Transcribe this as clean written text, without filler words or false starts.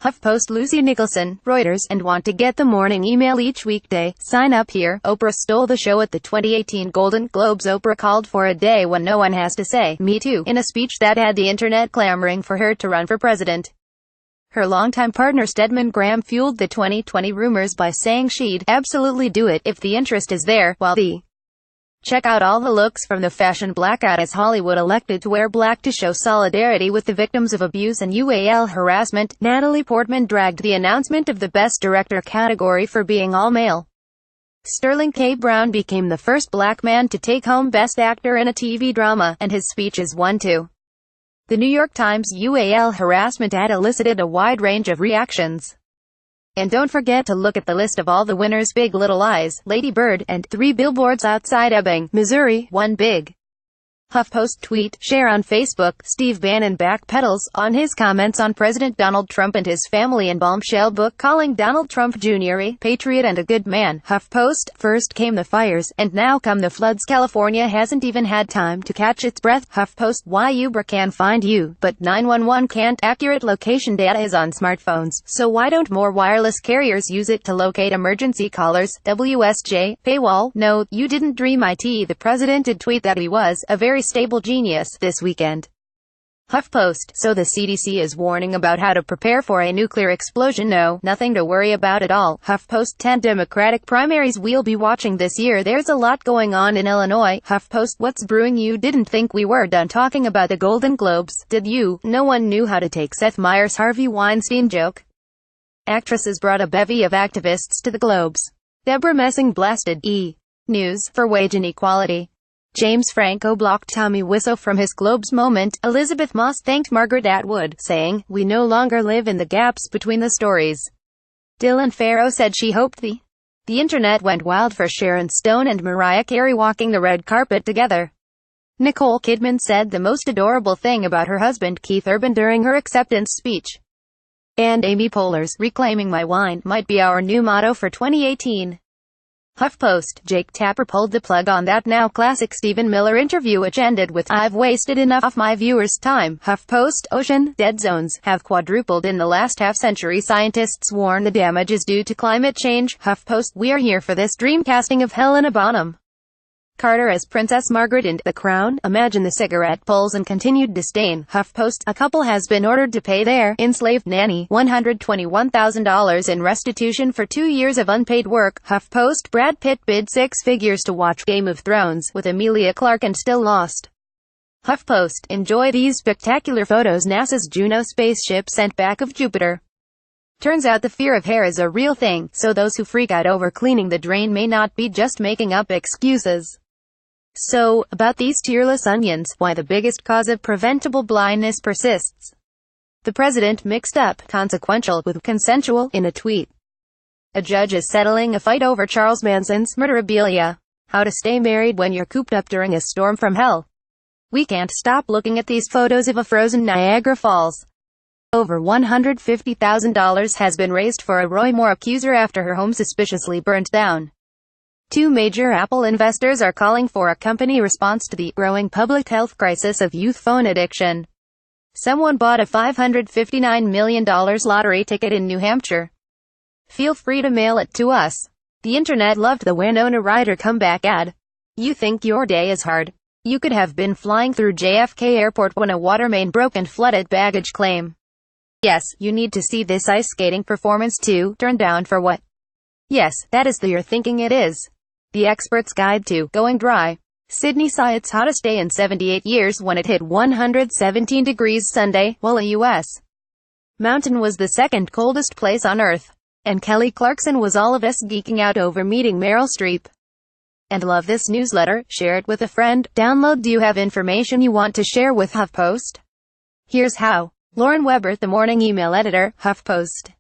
HuffPost Lucy Nicholson, Reuters, and want to get the morning email each weekday? Sign up here. Oprah stole the show at the 2018 Golden Globes. Oprah called for a day when no one has to say, "Me too," in a speech that had the internet clamoring for her to run for president. Her longtime partner Stedman Graham fueled the 2020 rumors by saying she'd absolutely do it if the interest is there, while the check out all the looks from the fashion blackout as Hollywood elected to wear black to show solidarity with the victims of abuse and UAL harassment. Natalie Portman dragged the announcement of the Best Director category for being all-male. Sterling K. Brown became the first black man to take home Best Actor in a TV drama, and his speech is one too. The New York Times UAL harassment ad elicited a wide range of reactions. And don't forget to look at the list of all the winners: Big Little Lies, Lady Bird, and 3 billboards outside Ebbing, Missouri. One big HuffPost tweet, share on Facebook. Steve Bannon backpedals on his comments on President Donald Trump and his family in bombshell book calling Donald Trump Jr. a patriot and a good man. HuffPost, first came the fires, and now come the floods. California hasn't even had time to catch its breath. HuffPost, why Uber can find you, but 911 can't. Accurate location data is on smartphones, so why don't more wireless carriers use it to locate emergency callers? WSJ, paywall. No, you didn't dream it. The president did tweet that he was a very stable genius this weekend. HuffPost, so the CDC is warning about how to prepare for a nuclear explosion. No, nothing to worry about at all. HuffPost, 10 Democratic primaries we'll be watching this year. There's a lot going on in Illinois. HuffPost, what's brewing? You didn't think we were done talking about the Golden Globes, did you? No one knew how to take Seth Meyers' Harvey Weinstein joke. Actresses brought a bevy of activists to the Globes. Deborah Messing blasted E! News for wage inequality. James Franco blocked Tommy Wiseau from his Globes moment. Elizabeth Moss thanked Margaret Atwood, saying, "We no longer live in the gaps between the stories." Dylan Farrow said she hoped the internet went wild for Sharon Stone and Mariah Carey walking the red carpet together. Nicole Kidman said the most adorable thing about her husband Keith Urban during her acceptance speech. And Amy Poehler's "Reclaiming My Wine" might be our new motto for 2018. HuffPost, Jake Tapper pulled the plug on that now classic Stephen Miller interview, which ended with, "I've wasted enough of my viewers' time." HuffPost, ocean dead zones have quadrupled in the last half-century. Scientists warn the damage is due to climate change. HuffPost, we're here for this dream casting of Helena Bonham Carter as Princess Margaret in The Crown. Imagine the cigarette pulls and continued disdain. HuffPost, a couple has been ordered to pay their enslaved nanny $121,000 in restitution for 2 years of unpaid work. HuffPost, Brad Pitt bid 6 figures to watch Game of Thrones with Emilia Clarke and still lost. HuffPost, enjoy these spectacular photos. NASA's Juno spaceship sent back of Jupiter. Turns out the fear of hair is a real thing, so those who freak out over cleaning the drain may not be just making up excuses. So, about these tearless onions, why the biggest cause of preventable blindness persists. The president mixed up consequential with consensual in a tweet. A judge is settling a fight over Charles Manson's murderabilia. How to stay married when you're cooped up during a storm from hell. We can't stop looking at these photos of a frozen Niagara Falls. Over $150,000 has been raised for a Roy Moore accuser after her home suspiciously burned down. 2 major Apple investors are calling for a company response to the growing public health crisis of youth phone addiction. Someone bought a $559 million lottery ticket in New Hampshire. Feel free to mail it to us. The internet loved the Winona Ryder comeback ad. You think your day is hard? You could have been flying through JFK Airport when a water main broke and flooded baggage claim. Yes, you need to see this ice skating performance too. Turned down for what? Yes, that is the you're thinking it is. The Expert's Guide to Going Dry. Sydney saw its hottest day in 78 years when it hit 117 degrees Sunday, while a U.S. mountain was the second coldest place on Earth. And Kelly Clarkson was all of us geeking out over meeting Meryl Streep. And love this newsletter? Share it with a friend. Download. Do you have information you want to share with HuffPost? Here's how. Lauren Weber, the morning email editor, HuffPost.